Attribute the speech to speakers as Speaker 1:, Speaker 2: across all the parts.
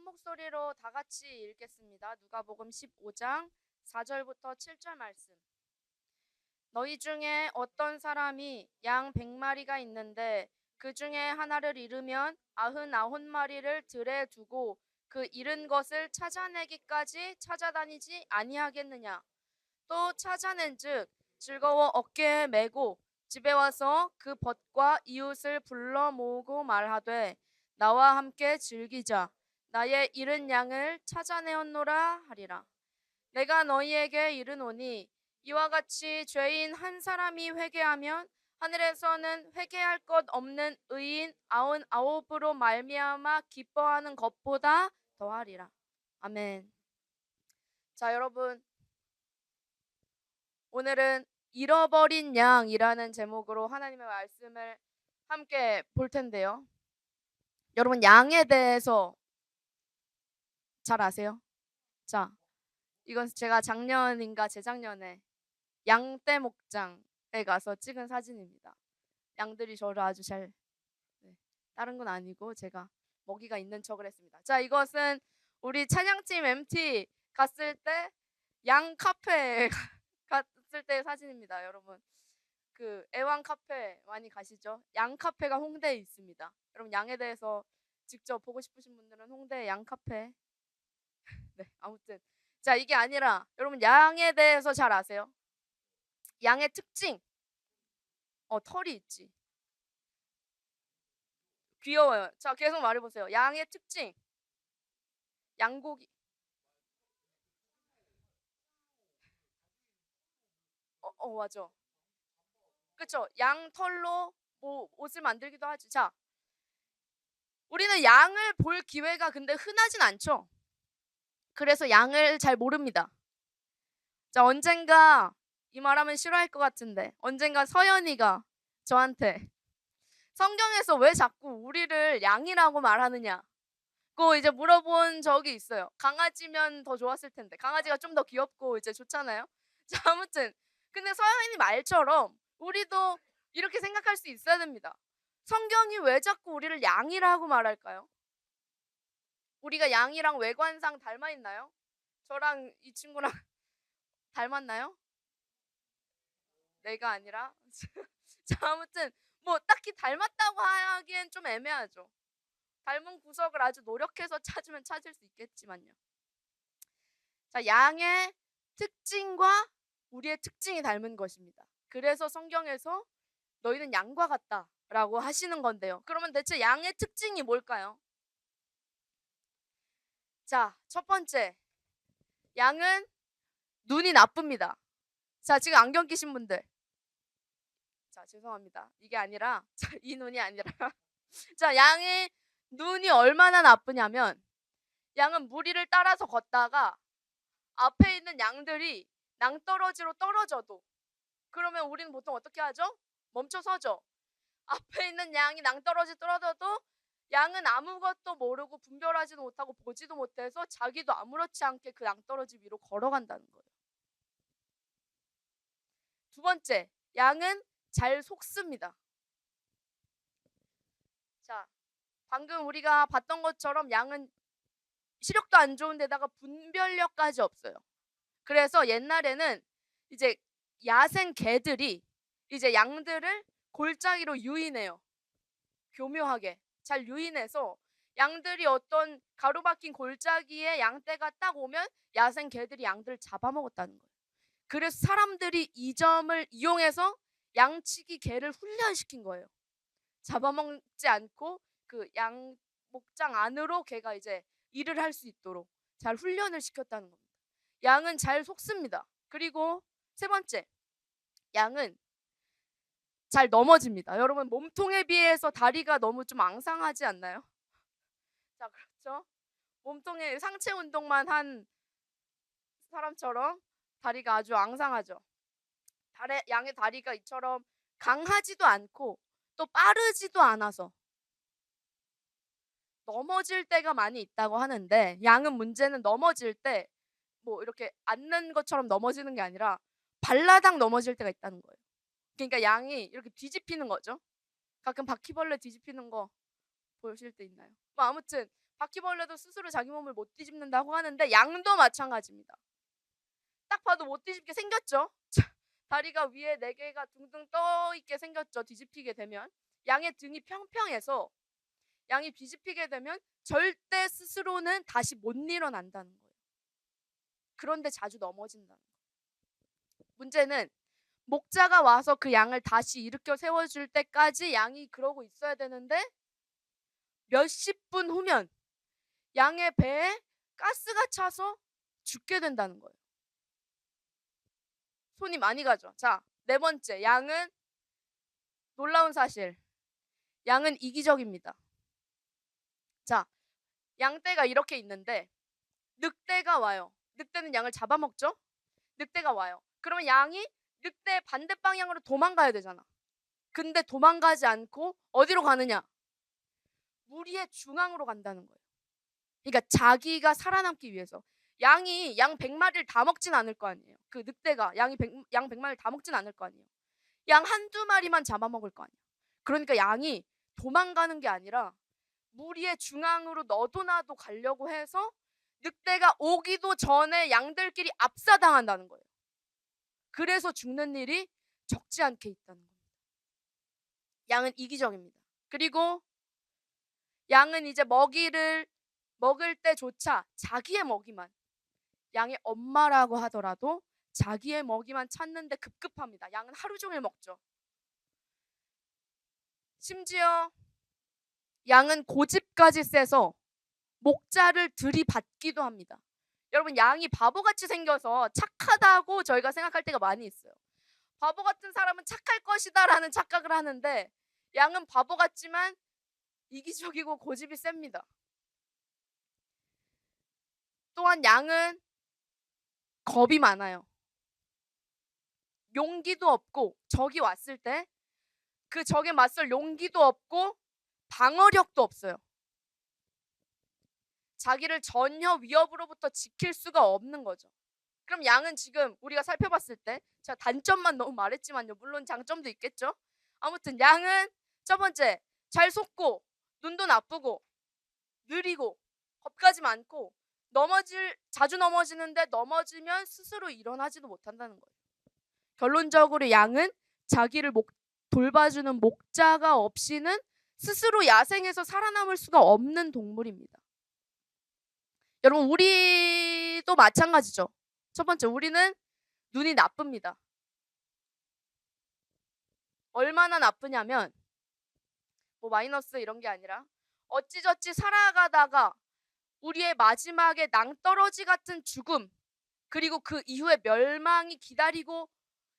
Speaker 1: 한 목소리로 다 같이 읽겠습니다. 누가복음 15장 4절부터 7절 말씀. 너희 중에 어떤 사람이 양 100마리가 있는데 그 중에 하나를 잃으면 99마리를 들에 두고 그 잃은 것을 찾아내기까지 찾아다니지 아니하겠느냐. 또 찾아낸즉 즐거워 어깨에 메고 집에 와서 그 벗과 이웃을 불러 모으고 말하되 나와 함께 즐기자. 나의 잃은 양을 찾아내었노라 하리라. 내가 너희에게 이르노니 이와 같이 죄인 한 사람이 회개하면 하늘에서는 회개할 것 없는 의인 99으로 말미암아 기뻐하는 것보다 더하리라. 아멘. 자, 여러분, 오늘은 잃어버린 양이라는 제목으로 하나님의 말씀을 함께 볼 텐데요. 여러분, 양에 대해서 잘 아세요? 자, 이건 제가 작년인가 재작년에 양떼 목장에 가서 찍은 사진입니다. 양들이 저를 아주 잘, 다른 건 아니고 제가 먹이가 있는 척을 했습니다. 자, 이것은 우리 찬양팀 MT 갔을 때 양 카페에 갔을 때의 사진입니다. 여러분, 그 애완 카페 많이 가시죠? 양 카페가 홍대에 있습니다. 여러분, 양에 대해서 직접 보고 싶으신 분들은 홍대 양 카페. 네, 아무튼 자, 이게 아니라 여러분, 양에 대해서 잘 아세요? 양의 특징. 털이 있지. 귀여워요. 자, 계속 말해보세요. 양의 특징. 양고기. 맞아. 그쵸? 양 털로 뭐 옷을 만들기도 하지. 자, 우리는 양을 볼 기회가 근데 흔하진 않죠. 그래서 양을 잘 모릅니다. 자, 언젠가 이 말하면 싫어할 것 같은데 언젠가 서연이가 저한테 성경에서 왜 자꾸 우리를 양이라고 말하느냐 고 이제 물어본 적이 있어요. 강아지면 더 좋았을 텐데 강아지가 좀 더 귀엽고 이제 좋잖아요. 자, 아무튼 근데 서연이 말처럼 우리도 이렇게 생각할 수 있어야 됩니다. 성경이 왜 자꾸 우리를 양이라고 말할까요? 우리가 양이랑 외관상 닮아 있나요? 저랑 이 친구랑 닮았나요? 내가 아니라? 자, 아무튼 뭐 딱히 닮았다고 하기엔 좀 애매하죠. 닮은 구석을 아주 노력해서 찾으면 찾을 수 있겠지만요. 자, 양의 특징과 우리의 특징이 닮은 것입니다. 그래서 성경에서 너희는 양과 같다라고 하시는 건데요. 그러면 대체 양의 특징이 뭘까요? 자, 첫 번째, 양은 눈이 나쁩니다. 자, 지금 안경 끼신 분들. 자, 죄송합니다. 이게 아니라, 이 눈이 아니라. 자, 양의 눈이 얼마나 나쁘냐면, 양은 무리를 따라서 걷다가 앞에 있는 양들이 낭떠러지로 떨어져도, 그러면 우리는 보통 어떻게 하죠? 멈춰 서죠. 앞에 있는 양이 낭떠러지 떨어져도 양은 아무것도 모르고 분별하지도 못하고 보지도 못해서 자기도 아무렇지 않게 그 낭떠러지 위로 걸어간다는 거예요. 두 번째, 양은 잘 속습니다. 자, 방금 우리가 봤던 것처럼 양은 시력도 안 좋은 데다가 분별력까지 없어요. 그래서 옛날에는 이제 야생 개들이 이제 양들을 골짜기로 유인해요. 교묘하게 잘 유인해서 양들이 어떤 가로막힌 골짜기에 양떼가 딱 오면 야생 개들이 양들을 잡아먹었다는 거예요. 그래서 사람들이 이 점을 이용해서 양치기 개를 훈련시킨 거예요. 잡아먹지 않고 그 양 목장 안으로 개가 이제 일을 할 수 있도록 잘 훈련을 시켰다는 겁니다. 양은 잘 속습니다. 그리고 세 번째, 양은 잘 넘어집니다. 여러분, 몸통에 비해서 다리가 너무 좀 앙상하지 않나요? 자, 그렇죠? 몸통에 상체 운동만 한 사람처럼 다리가 아주 앙상하죠. 양의 다리가 이처럼 강하지도 않고 또 빠르지도 않아서 넘어질 때가 많이 있다고 하는데, 양은 문제는 넘어질 때 뭐 이렇게 앉는 것처럼 넘어지는 게 아니라 발라당 넘어질 때가 있다는 거예요. 그러니까 양이 이렇게 뒤집히는 거죠. 가끔 바퀴벌레 뒤집히는 거 보실 때 있나요? 뭐 아무튼 바퀴벌레도 스스로 자기 몸을 못 뒤집는다고 하는데 양도 마찬가지입니다. 딱 봐도 못 뒤집게 생겼죠. 다리가 위에 4개가 둥둥 떠 있게 생겼죠. 뒤집히게 되면. 양의 등이 평평해서 양이 뒤집히게 되면 절대 스스로는 다시 못 일어난다는 거예요. 그런데 자주 넘어진다는 거예요. 문제는 목자가 와서 그 양을 다시 일으켜 세워줄 때까지 양이 그러고 있어야 되는데 몇십 분 후면 양의 배에 가스가 차서 죽게 된다는 거예요. 손이 많이 가죠. 자, 4번째, 양은 놀라운 사실. 양은 이기적입니다. 자, 양떼가 이렇게 있는데 늑대가 와요. 늑대는 양을 잡아먹죠? 늑대가 와요. 그러면 양이 늑대 반대 방향으로 도망가야 되잖아. 근데 도망가지 않고 어디로 가느냐? 무리의 중앙으로 간다는 거예요. 그러니까 자기가 살아남기 위해서. 양이 양 100마리를 다 먹진 않을 거 아니에요. 그 늑대가 양 100마리를 다 먹진 않을 거 아니에요. 양 한두 마리만 잡아먹을 거 아니에요. 그러니까 양이 도망가는 게 아니라 무리의 중앙으로 너도 나도 가려고 해서 늑대가 오기도 전에 양들끼리 압사당한다는 거예요. 그래서 죽는 일이 적지 않게 있다는 겁니다. 양은 이기적입니다. 그리고 양은 이제 먹이를 먹을 때조차 자기의 먹이만, 양의 엄마라고 하더라도 자기의 먹이만 찾는데 급급합니다. 양은 하루 종일 먹죠. 심지어 양은 고집까지 세서 목자를 들이받기도 합니다. 여러분, 양이 바보같이 생겨서 착하다고 저희가 생각할 때가 많이 있어요. 바보 같은 사람은 착할 것이다 라는 착각을 하는데 양은 바보 같지만 이기적이고 고집이 셉니다. 또한 양은 겁이 많아요. 용기도 없고 적이 왔을 때 그 적에 맞설 용기도 없고 방어력도 없어요. 자기를 전혀 위협으로부터 지킬 수가 없는 거죠. 그럼 양은 지금 우리가 살펴봤을 때 제가 단점만 너무 말했지만요. 물론 장점도 있겠죠. 아무튼 양은 첫 번째, 잘 속고 눈도 나쁘고 느리고 겁까지 많고 자주 넘어지는데 넘어지면 스스로 일어나지도 못한다는 거예요. 결론적으로 양은 자기를 돌봐주는 목자가 없이는 스스로 야생에서 살아남을 수가 없는 동물입니다. 여러분, 우리도 마찬가지죠. 첫 번째, 우리는 눈이 나쁩니다. 얼마나 나쁘냐면 마이너스 이런 게 아니라 어찌저찌 살아가다가 우리의 마지막에 낭떠러지 같은 죽음, 그리고 그 이후에 멸망이 기다리고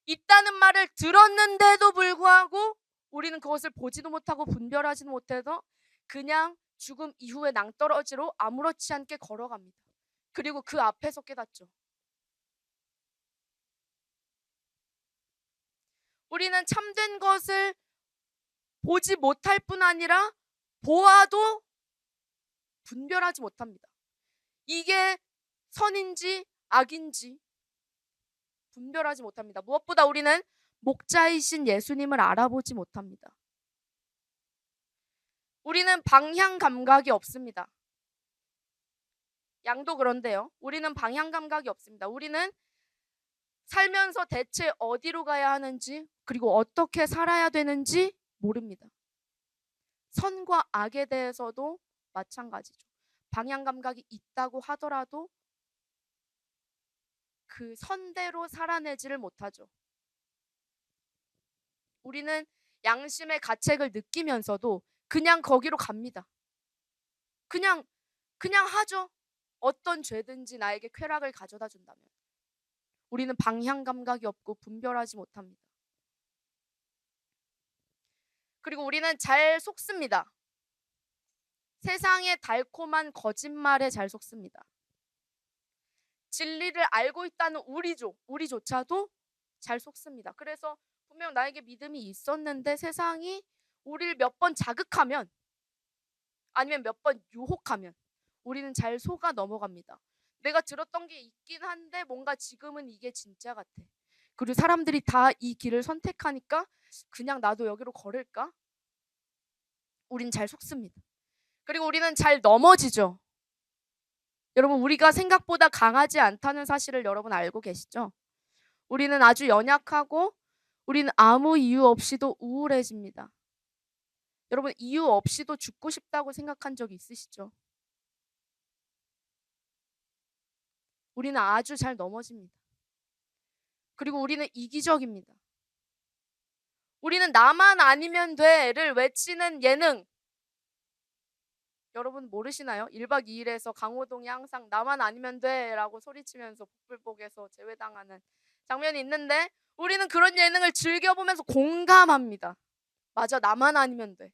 Speaker 1: 있다는 말을 들었는데도 불구하고 우리는 그것을 보지도 못하고 분별하지도 못해서 그냥 죽음 이후의 낭떠러지로 아무렇지 않게 걸어갑니다. 그리고 그 앞에서 깨닫죠. 우리는 참된 것을 보지 못할 뿐 아니라 보아도 분별하지 못합니다. 이게 선인지 악인지 분별하지 못합니다. 무엇보다 우리는 목자이신 예수님을 알아보지 못합니다. 우리는 방향 감각이 없습니다. 양도 그런데요. 우리는 방향 감각이 없습니다. 우리는 살면서 대체 어디로 가야 하는지, 그리고 어떻게 살아야 되는지 모릅니다. 선과 악에 대해서도 마찬가지죠. 방향 감각이 있다고 하더라도 그 선대로 살아내지를 못하죠. 우리는 양심의 가책을 느끼면서도 그냥 거기로 갑니다. 그냥 하죠. 어떤 죄든지 나에게 쾌락을 가져다 준다면. 우리는 방향 감각이 없고 분별하지 못합니다. 그리고 우리는 잘 속습니다. 세상의 달콤한 거짓말에 잘 속습니다. 진리를 알고 있다는 우리조차도 잘 속습니다. 그래서 분명 나에게 믿음이 있었는데 세상이 우리를 몇 번 자극하면, 아니면 몇 번 유혹하면 우리는 잘 속아 넘어갑니다. 내가 들었던 게 있긴 한데 뭔가 지금은 이게 진짜 같아. 그리고 사람들이 다 이 길을 선택하니까 그냥 나도 여기로 걸을까? 우린 잘 속습니다. 그리고 우리는 잘 넘어지죠. 여러분, 우리가 생각보다 강하지 않다는 사실을 여러분 알고 계시죠? 우리는 아주 연약하고 우리는 아무 이유 없이도 우울해집니다. 여러분, 이유 없이도 죽고 싶다고 생각한 적 있으시죠? 우리는 아주 잘 넘어집니다. 그리고 우리는 이기적입니다. 우리는 나만 아니면 돼를 외치는 예능. 여러분 모르시나요? 1박 2일에서 강호동이 항상 나만 아니면 돼라고 소리치면서 복불복에서 제외당하는 장면이 있는데, 우리는 그런 예능을 즐겨보면서 공감합니다. 맞아, 나만 아니면 돼.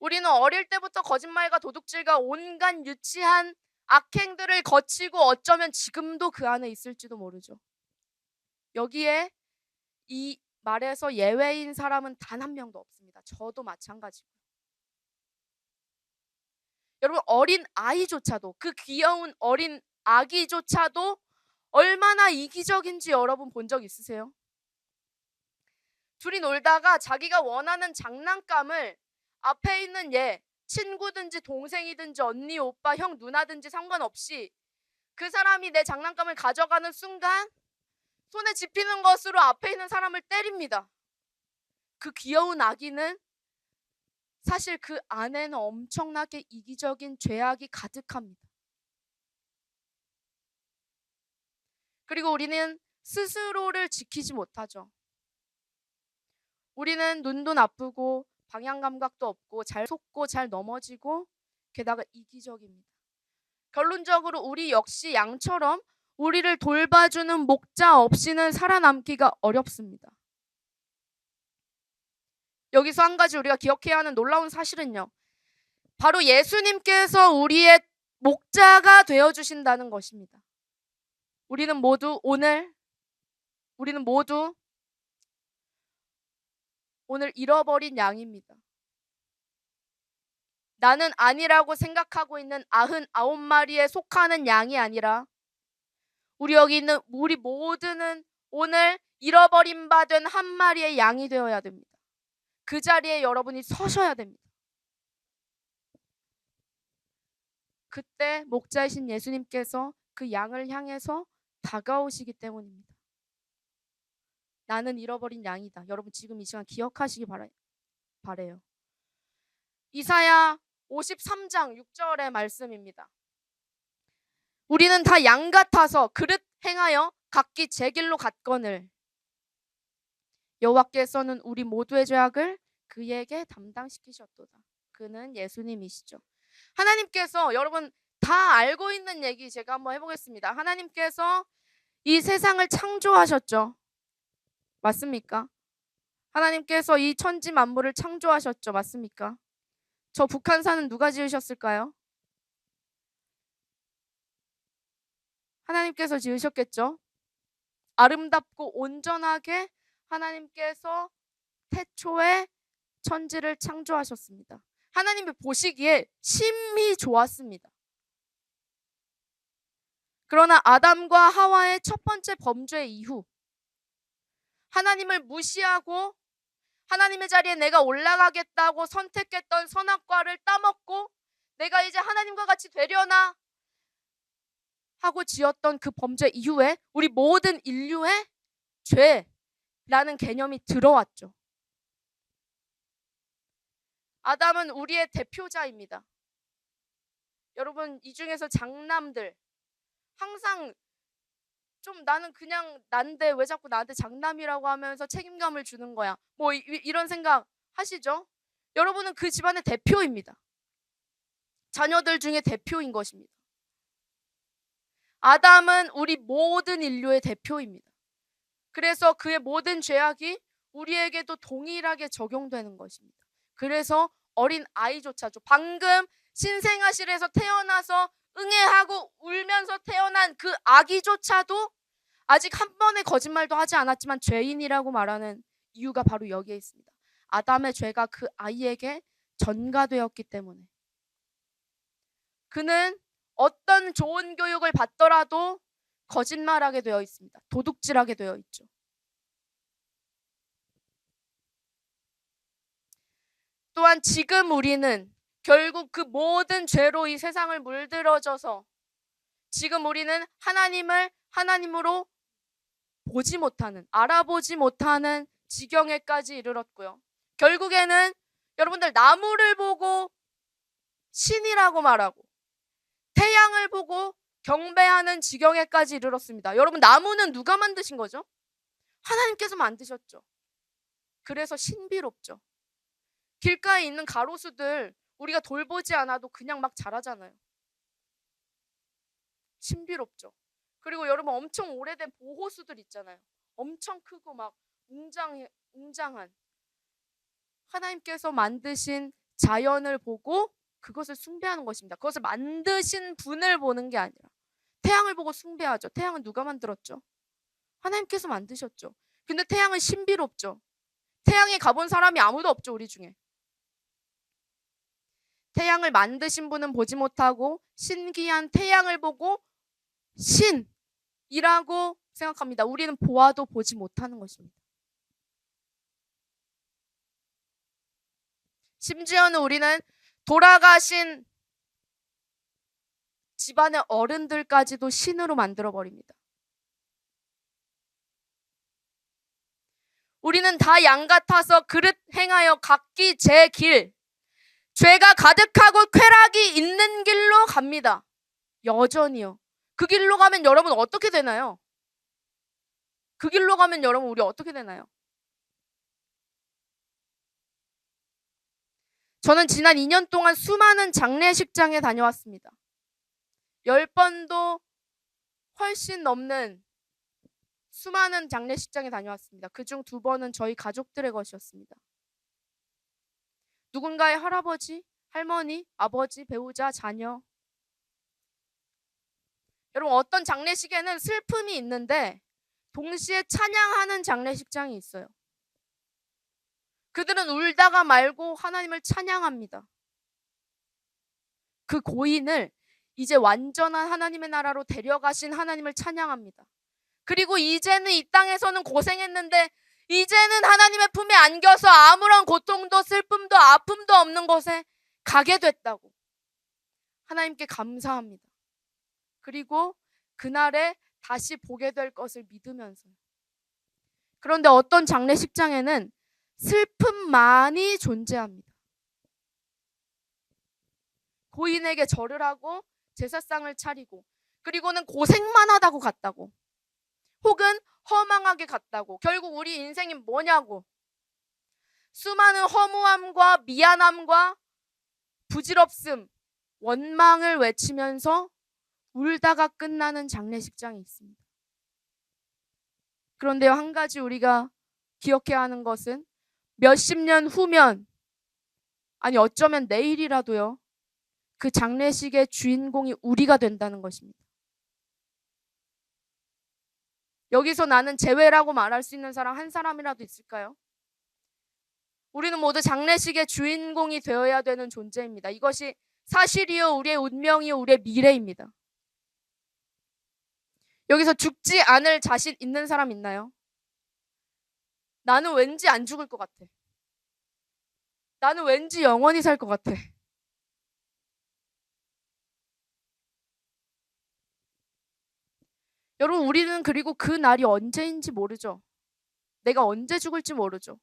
Speaker 1: 우리는 어릴 때부터 거짓말과 도둑질과 온갖 유치한 악행들을 거치고 어쩌면 지금도 그 안에 있을지도 모르죠. 여기에 이 말에서 예외인 사람은 단 한 명도 없습니다. 저도 마찬가지고. 여러분, 어린 아이조차도, 그 귀여운 어린 아기조차도 얼마나 이기적인지 여러분 본 적 있으세요? 둘이 놀다가 자기가 원하는 장난감을 앞에 있는 얘, 친구든지 동생이든지 언니, 오빠, 형, 누나든지 상관없이 그 사람이 내 장난감을 가져가는 순간 손에 집히는 것으로 앞에 있는 사람을 때립니다. 그 귀여운 아기는 사실 그 안에는 엄청나게 이기적인 죄악이 가득합니다. 그리고 우리는 스스로를 지키지 못하죠. 우리는 눈도 나쁘고 방향 감각도 없고 잘 속고 잘 넘어지고 게다가 이기적입니다. 결론적으로 우리 역시 양처럼 우리를 돌봐주는 목자 없이는 살아남기가 어렵습니다. 여기서 한 가지 우리가 기억해야 하는 놀라운 사실은요, 바로 예수님께서 우리의 목자가 되어주신다는 것입니다. 우리는 모두 오늘 잃어버린 양입니다. 나는 아니라고 생각하고 있는 99마리에 속하는 양이 아니라 우리 여기 있는 우리 모두는 오늘 잃어버린 바 된 한 마리의 양이 되어야 됩니다. 그 자리에 여러분이 서셔야 됩니다. 그때 목자이신 예수님께서 그 양을 향해서 다가오시기 때문입니다. 나는 잃어버린 양이다. 여러분 지금 이 시간 기억하시기 바래요. 이사야 53장 6절의 말씀입니다. 우리는 다 양 같아서 그릇 행하여 각기 제 길로 갔거늘 여호와께서는 우리 모두의 죄악을 그에게 담당시키셨도다. 그는 예수님이시죠. 하나님께서, 여러분 다 알고 있는 얘기 제가 한번 해보겠습니다. 하나님께서 이 세상을 창조하셨죠. 맞습니까? 하나님께서 이 천지 만물을 창조하셨죠. 맞습니까? 저 북한산은 누가 지으셨을까요? 하나님께서 지으셨겠죠. 아름답고 온전하게 하나님께서 태초에 천지를 창조하셨습니다. 하나님이 보시기에 심히 좋았습니다. 그러나 아담과 하와의 첫 번째 범죄 이후 하나님을 무시하고 하나님의 자리에 내가 올라가겠다고 선택했던 선악과를 따먹고 내가 이제 하나님과 같이 되려나 하고 지었던 그 범죄 이후에 우리 모든 인류의 죄라는 개념이 들어왔죠. 아담은 우리의 대표자입니다. 여러분 이 중에서 장남들 항상 좀 나는 그냥 난데 왜 자꾸 나한테 장남이라고 하면서 책임감을 주는 거야. 뭐 이런 생각 하시죠? 여러분은 그 집안의 대표입니다. 자녀들 중에 대표인 것입니다. 아담은 우리 모든 인류의 대표입니다. 그래서 그의 모든 죄악이 우리에게도 동일하게 적용되는 것입니다. 그래서 어린 아이조차도 방금 신생아실에서 태어나서 응애하고 울면서 태어난 그 아기조차도 아직 한 번의 거짓말도 하지 않았지만 죄인이라고 말하는 이유가 바로 여기에 있습니다. 아담의 죄가 그 아이에게 전가되었기 때문에 그는 어떤 좋은 교육을 받더라도 거짓말하게 되어 있습니다. 도둑질하게 되어 있죠. 또한 지금 우리는 결국 그 모든 죄로 이 세상을 물들어져서 지금 우리는 하나님을 하나님으로 보지 못하는, 알아보지 못하는 지경에까지 이르렀고요. 결국에는 여러분들 나무를 보고 신이라고 말하고 태양을 보고 경배하는 지경에까지 이르렀습니다. 여러분, 나무는 누가 만드신 거죠? 하나님께서 만드셨죠. 그래서 신비롭죠. 길가에 있는 가로수들 우리가 돌보지 않아도 그냥 막 자라잖아요. 신비롭죠. 그리고 여러분, 엄청 오래된 보호수들 있잖아요. 엄청 크고 막 웅장한 하나님께서 만드신 자연을 보고 그것을 숭배하는 것입니다. 그것을 만드신 분을 보는 게 아니라 태양을 보고 숭배하죠. 태양은 누가 만들었죠? 하나님께서 만드셨죠. 근데 태양은 신비롭죠. 태양에 가본 사람이 아무도 없죠, 우리 중에. 태양을 만드신 분은 보지 못하고 신기한 태양을 보고 신이라고 생각합니다. 우리는 보아도 보지 못하는 것입니다. 심지어는 우리는 돌아가신 집안의 어른들까지도 신으로 만들어버립니다. 우리는 다 양 같아서 그릇 행하여 각기 제 길, 죄가 가득하고 쾌락이 있는 길로 갑니다. 여전히요. 그 길로 가면 여러분 어떻게 되나요? 그 길로 가면 여러분 우리 어떻게 되나요? 저는 지난 2년 동안 수많은 장례식장에 다녀왔습니다. 10번도 훨씬 넘는 수많은 장례식장에 다녀왔습니다. 그중 2번은 저희 가족들의 것이었습니다. 누군가의 할아버지, 할머니, 아버지, 배우자, 자녀. 여러분, 어떤 장례식에는 슬픔이 있는데 동시에 찬양하는 장례식장이 있어요. 그들은 울다가 말고 하나님을 찬양합니다. 그 고인을 이제 완전한 하나님의 나라로 데려가신 하나님을 찬양합니다. 그리고 이제는 이 땅에서는 고생했는데 이제는 하나님의 품에 안겨서 아무런 고통도 슬픔도 아픔도 없는 곳에 가게 됐다고 하나님께 감사합니다. 그리고 그날에 다시 보게 될 것을 믿으면서. 그런데 어떤 장례식장에는 슬픔만이 존재합니다. 고인에게 절을 하고 제사상을 차리고 그리고는 고생만 하다고 갔다고, 혹은 허망하게 갔다고. 결국 우리 인생이 뭐냐고. 수많은 허무함과 미안함과 부질없음, 원망을 외치면서 울다가 끝나는 장례식장이 있습니다. 그런데요, 한 가지 우리가 기억해야 하는 것은 몇십 년 후면, 아니 어쩌면 내일이라도요, 그 장례식의 주인공이 우리가 된다는 것입니다. 여기서 나는 제외라고 말할 수 있는 사람 한 사람이라도 있을까요? 우리는 모두 장례식의 주인공이 되어야 되는 존재입니다. 이것이 사실이요, 우리의 운명이요, 우리의 미래입니다. 여기서 죽지 않을 자신 있는 사람 있나요? 나는 왠지 안 죽을 것 같아. 나는 왠지 영원히 살 것 같아. 여러분, 우리는 그리고 그 날이 언제인지 모르죠. 내가 언제 죽을지 모르죠.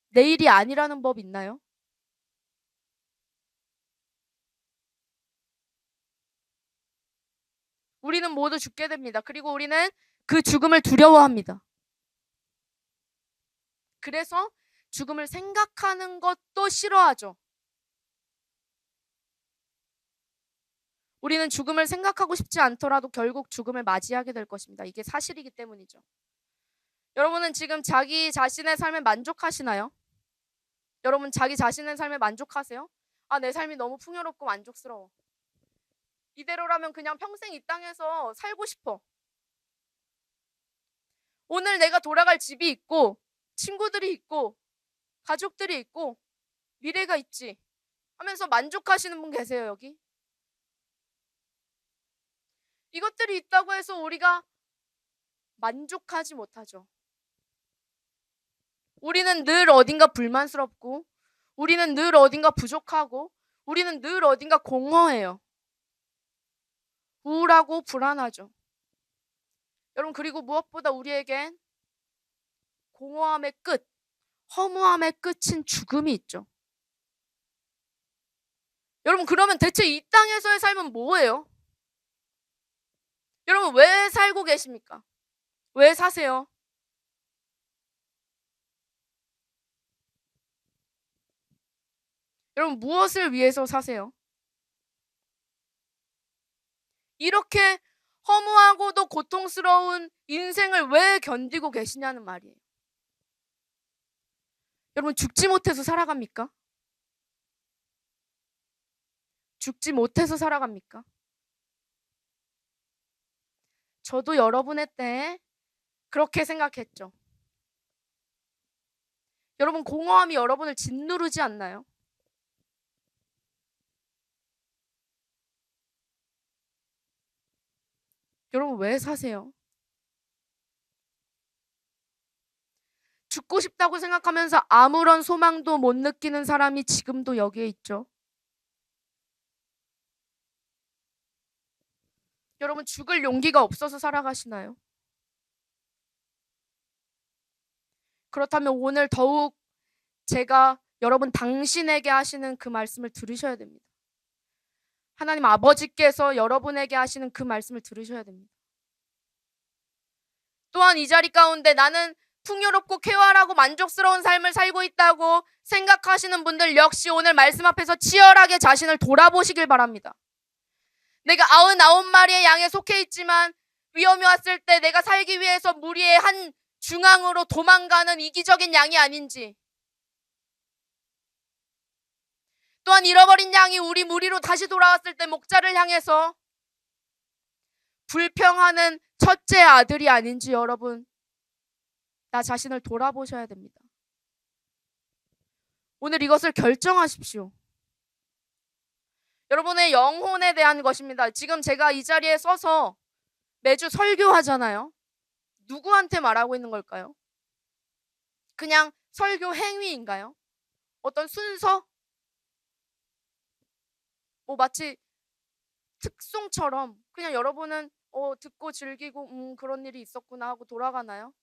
Speaker 1: 내일이 아니라는 법 있나요? 우리는 모두 죽게 됩니다. 그리고 우리는 그 죽음을 두려워합니다. 그래서 죽음을 생각하는 것도 싫어하죠. 우리는 죽음을 생각하고 싶지 않더라도 결국 죽음을 맞이하게 될 것입니다. 이게 사실이기 때문이죠. 여러분은 지금 자기 자신의 삶에 만족하시나요? 여러분, 자기 자신의 삶에 만족하세요? 아, 내 삶이 너무 풍요롭고 만족스러워. 이대로라면 그냥 평생 이 땅에서 살고 싶어. 오늘 내가 돌아갈 집이 있고 친구들이 있고 가족들이 있고 미래가 있지 하면서 만족하시는 분 계세요, 여기? 이것들이 있다고 해서 우리가 만족하지 못하죠. 우리는 늘 어딘가 불만스럽고 우리는 늘 어딘가 부족하고 우리는 늘 어딘가 공허해요. 우울하고 불안하죠. 여러분, 그리고 무엇보다 우리에겐 공허함의 끝, 허무함의 끝인 죽음이 있죠. 여러분, 그러면 대체 이 땅에서의 삶은 뭐예요? 여러분, 왜 살고 계십니까? 왜 사세요? 여러분, 무엇을 위해서 사세요? 이렇게 허무하고도 고통스러운 인생을 왜 견디고 계시냐는 말이에요. 여러분, 죽지 못해서 살아갑니까? 죽지 못해서 살아갑니까? 저도 여러분의 때에 그렇게 생각했죠. 여러분, 공허함이 여러분을 짓누르지 않나요? 여러분, 왜 사세요? 죽고 싶다고 생각하면서 아무런 소망도 못 느끼는 사람이 지금도 여기에 있죠. 여러분, 죽을 용기가 없어서 살아가시나요? 그렇다면 오늘 더욱 제가 여러분 당신에게 하시는 그 말씀을 들으셔야 됩니다. 하나님 아버지께서 여러분에게 하시는 그 말씀을 들으셔야 됩니다. 또한 이 자리 가운데 나는 풍요롭고 쾌활하고 만족스러운 삶을 살고 있다고 생각하시는 분들 역시 오늘 말씀 앞에서 치열하게 자신을 돌아보시길 바랍니다. 내가 99마리의 양에 속해 있지만 위험이 왔을 때 내가 살기 위해서 무리의 한 중앙으로 도망가는 이기적인 양이 아닌지, 또한 잃어버린 양이 우리 무리로 다시 돌아왔을 때 목자를 향해서 불평하는 첫째 아들이 아닌지 여러분, 나 자신을 돌아보셔야 됩니다. 오늘 이것을 결정하십시오. 여러분의 영혼에 대한 것입니다. 지금 제가 이 자리에 서서 매주 설교하잖아요. 누구한테 말하고 있는 걸까요? 그냥 설교 행위인가요? 어떤 순서? 마치 특송처럼 그냥 여러분은 듣고 즐기고 그런 일이 있었구나 하고 돌아가나요?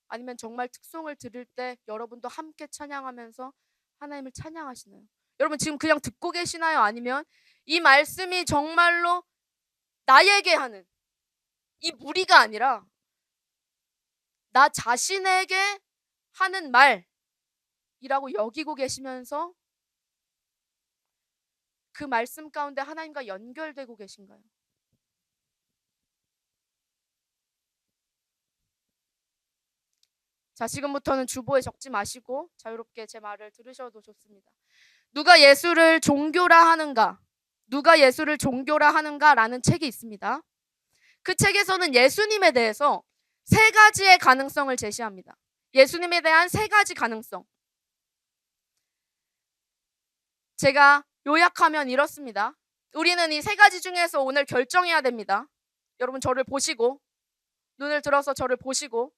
Speaker 1: 아니면 정말 특송을 들을 때 여러분도 함께 찬양하면서 하나님을 찬양하시나요? 여러분, 지금 그냥 듣고 계시나요? 아니면 이 말씀이 정말로 나에게 하는, 이 무리가 아니라 나 자신에게 하는 말이라고 여기고 계시면서 그 말씀 가운데 하나님과 연결되고 계신가요? 자, 지금부터는 주보에 적지 마시고 자유롭게 제 말을 들으셔도 좋습니다. 누가 예수를 종교라 하는가? 누가 예수를 종교라 하는가라는 책이 있습니다. 그 책에서는 예수님에 대해서 세 가지의 가능성을 제시합니다. 예수님에 대한 세 가지 가능성. 제가 요약하면 이렇습니다. 우리는 이 세 가지 중에서 오늘 결정해야 됩니다. 여러분, 저를 보시고, 눈을 들어서 저를 보시고,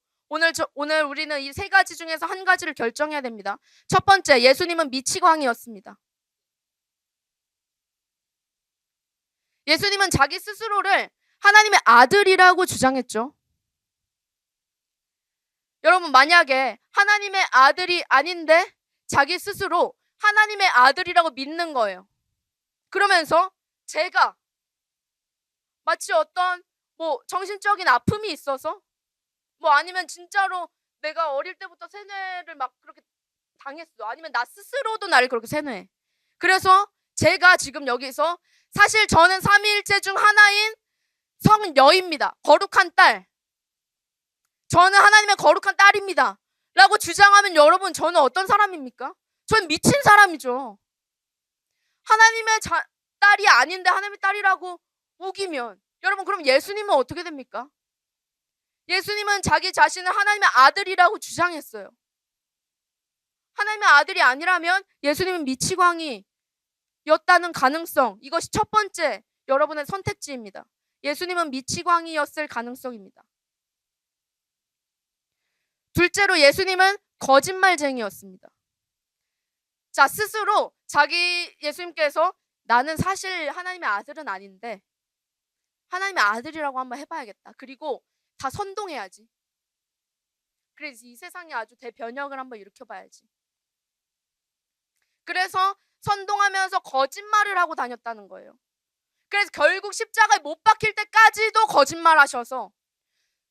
Speaker 1: 오늘 우리는 이 세 가지 중에서 한 가지를 결정해야 됩니다. 첫 번째, 예수님은 미치광이였습니다. 예수님은 자기 스스로를 하나님의 아들이라고 주장했죠. 여러분, 만약에 하나님의 아들이 아닌데 자기 스스로 하나님의 아들이라고 믿는 거예요. 그러면서 제가 마치 어떤 정신적인 아픔이 있어서 아니면 진짜로 내가 어릴 때부터 세뇌를 막 그렇게 당했어. 아니면 나 스스로도 나를 그렇게 세뇌해. 그래서 제가 지금 여기서 사실 저는 삼위일체 중 하나인 성녀입니다. 거룩한 딸. 저는 하나님의 거룩한 딸입니다. 라고 주장하면 여러분, 저는 어떤 사람입니까? 저는 미친 사람이죠. 하나님의 딸이 아닌데 하나님의 딸이라고 우기면 여러분, 그럼 예수님은 어떻게 됩니까? 예수님은 자기 자신을 하나님의 아들이라고 주장했어요. 하나님의 아들이 아니라면 예수님은 미치광이였다는 가능성, 이것이 첫 번째 여러분의 선택지입니다. 예수님은 미치광이였을 가능성입니다. 둘째로 예수님은 거짓말쟁이였습니다. 자, 스스로 예수님께서 나는 사실 하나님의 아들은 아닌데 하나님의 아들이라고 한번 해봐야겠다. 그리고 다 선동해야지. 그래서 이 세상에 아주 대변혁을 한번 일으켜봐야지. 그래서 선동하면서 거짓말을 하고 다녔다는 거예요. 그래서 결국 십자가에 못 박힐 때까지도 거짓말하셔서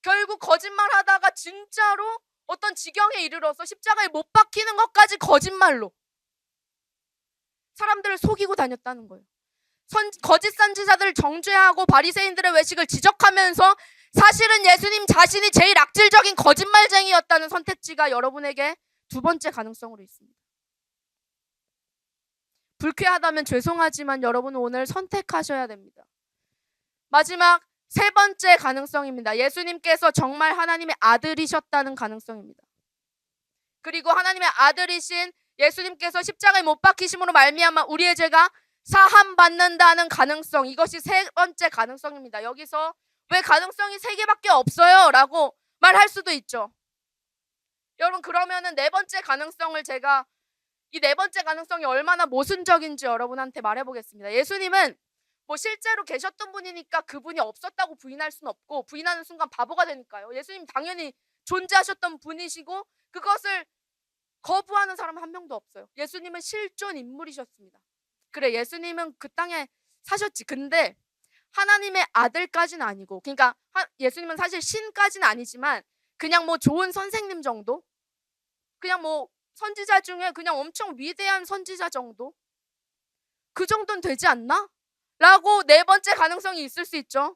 Speaker 1: 결국 거짓말하다가 진짜로 어떤 지경에 이르러서 십자가에 못 박히는 것까지 거짓말로 사람들을 속이고 다녔다는 거예요. 거짓 선지자들을 정죄하고 바리새인들의 외식을 지적하면서 사실은 예수님 자신이 제일 악질적인 거짓말쟁이였다는 선택지가 여러분에게 두 번째 가능성으로 있습니다. 불쾌하다면 죄송하지만 여러분은 오늘 선택하셔야 됩니다. 마지막 세 번째 가능성입니다. 예수님께서 정말 하나님의 아들이셨다는 가능성입니다. 그리고 하나님의 아들이신 예수님께서 십자가에 못 박히심으로 말미암아 우리의 죄가 사함받는다는 가능성, 이것이 세 번째 가능성입니다. 여기서 왜 가능성이 세 개밖에 없어요? 라고 말할 수도 있죠. 여러분, 그러면은 네 번째 가능성을 제가 이 네 번째 가능성이 얼마나 모순적인지 여러분한테 말해보겠습니다. 예수님은 뭐 실제로 계셨던 분이니까 그분이 없었다고 부인할 수는 없고, 부인하는 순간 바보가 되니까요. 예수님 당연히 존재하셨던 분이시고 그것을 거부하는 사람은 한 명도 없어요. 예수님은 실존 인물이셨습니다. 그래, 예수님은 그 땅에 사셨지. 근데 하나님의 아들까지는 아니고, 그러니까 예수님은 사실 신까지는 아니지만 그냥 뭐 좋은 선생님 정도? 그냥 뭐 선지자 중에 그냥 엄청 위대한 선지자 정도? 그 정도는 되지 않나? 라고 네 번째 가능성이 있을 수 있죠.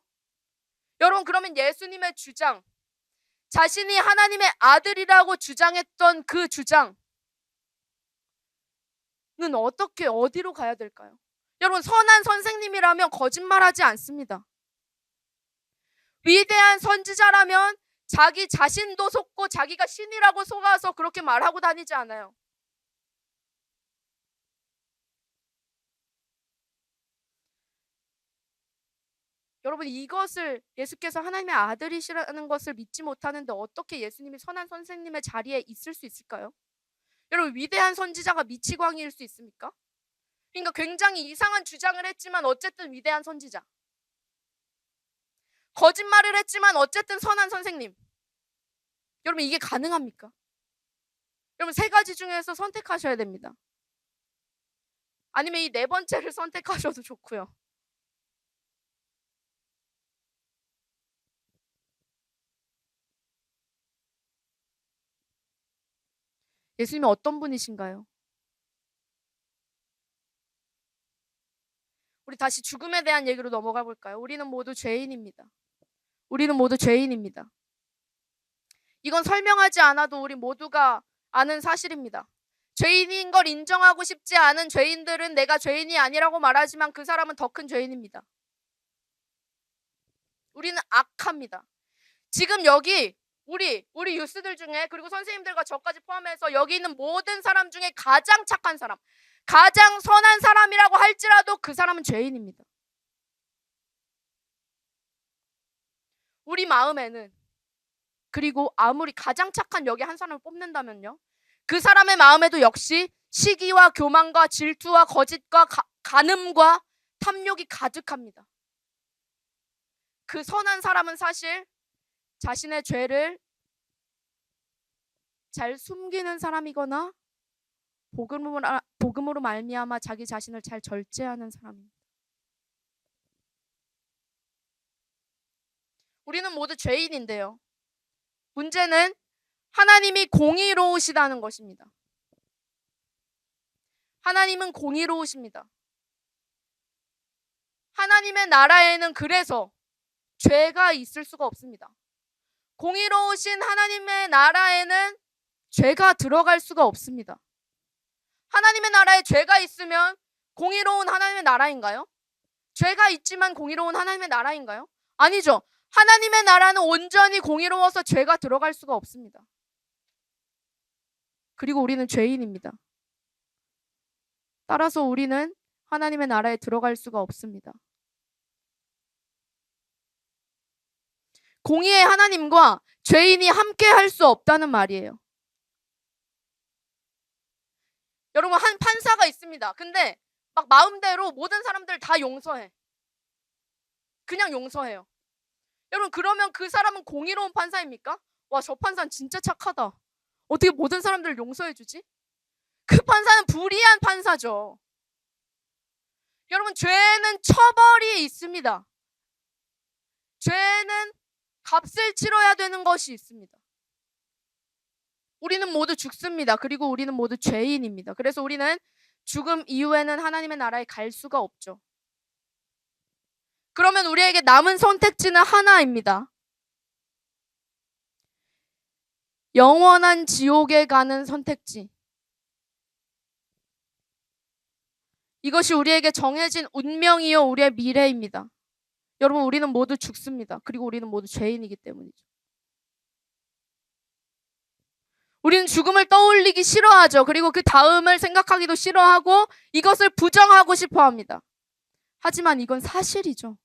Speaker 1: 여러분, 그러면 예수님의 주장, 자신이 하나님의 아들이라고 주장했던 그 주장은 어디로 가야 될까요? 여러분, 선한 선생님이라면 거짓말하지 않습니다. 위대한 선지자라면 자기 자신도 속고 자기가 신이라고 속아서 그렇게 말하고 다니지 않아요. 여러분, 이것을 예수께서 하나님의 아들이시라는 것을 믿지 못하는데 어떻게 예수님이 선한 선생님의 자리에 있을 수 있을까요? 여러분, 위대한 선지자가 미치광이일 수 있습니까? 그러니까 굉장히 이상한 주장을 했지만 어쨌든 위대한 선지자, 거짓말을 했지만 어쨌든 선한 선생님. 여러분, 이게 가능합니까? 여러분, 세 가지 중에서 선택하셔야 됩니다. 아니면 이 네 번째를 선택하셔도 좋고요. 예수님이 어떤 분이신가요? 우리 다시 죽음에 대한 얘기로 넘어가 볼까요? 우리는 모두 죄인입니다. 우리는 모두 죄인입니다. 이건 설명하지 않아도 우리 모두가 아는 사실입니다. 죄인인 걸 인정하고 싶지 않은 죄인들은 내가 죄인이 아니라고 말하지만 그 사람은 더 큰 죄인입니다. 우리는 악합니다. 지금 여기 우리 유스들 중에, 그리고 선생님들과 저까지 포함해서 여기 있는 모든 사람 중에 가장 착한 사람, 가장 선한 사람이라고 할지라도 그 사람은 죄인입니다. 우리 마음에는, 그리고 아무리 가장 착한 여기 한 사람을 뽑는다면요, 그 사람의 마음에도 역시 시기와 교만과 질투와 거짓과 간음과 탐욕이 가득합니다. 그 선한 사람은 사실 자신의 죄를 잘 숨기는 사람이거나 복음으로 말미암아 자기 자신을 잘 절제하는 사람입니다. 우리는 모두 죄인인데요, 문제는 하나님이 공의로우시다는 것입니다. 하나님은 공의로우십니다. 하나님의 나라에는 그래서 죄가 있을 수가 없습니다. 공의로우신 하나님의 나라에는 죄가 들어갈 수가 없습니다. 하나님의 나라에 죄가 있으면 공의로운 하나님의 나라인가요? 죄가 있지만 공의로운 하나님의 나라인가요? 아니죠. 하나님의 나라는 온전히 공의로워서 죄가 들어갈 수가 없습니다. 그리고 우리는 죄인입니다. 따라서 우리는 하나님의 나라에 들어갈 수가 없습니다. 공의의 하나님과 죄인이 함께 할 수 없다는 말이에요. 여러분, 한 판사가 있습니다. 근데 막 마음대로 모든 사람들 다 용서해. 그냥 용서해요. 여러분, 그러면 그 사람은 공의로운 판사입니까? 와, 저 판사는 진짜 착하다. 어떻게 모든 사람들을 용서해 주지? 그 판사는 불의한 판사죠. 여러분, 죄는 처벌이 있습니다. 죄는 값을 치러야 되는 것이 있습니다. 우리는 모두 죽습니다. 그리고 우리는 모두 죄인입니다. 그래서 우리는 죽음 이후에는 하나님의 나라에 갈 수가 없죠. 그러면 우리에게 남은 선택지는 하나입니다. 영원한 지옥에 가는 선택지. 이것이 우리에게 정해진 운명이요, 우리의 미래입니다. 여러분, 우리는 모두 죽습니다. 그리고 우리는 모두 죄인이기 때문이죠. 우리는 죽음을 떠올리기 싫어하죠. 그리고 그 다음을 생각하기도 싫어하고 이것을 부정하고 싶어 합니다. 하지만 이건 사실이죠.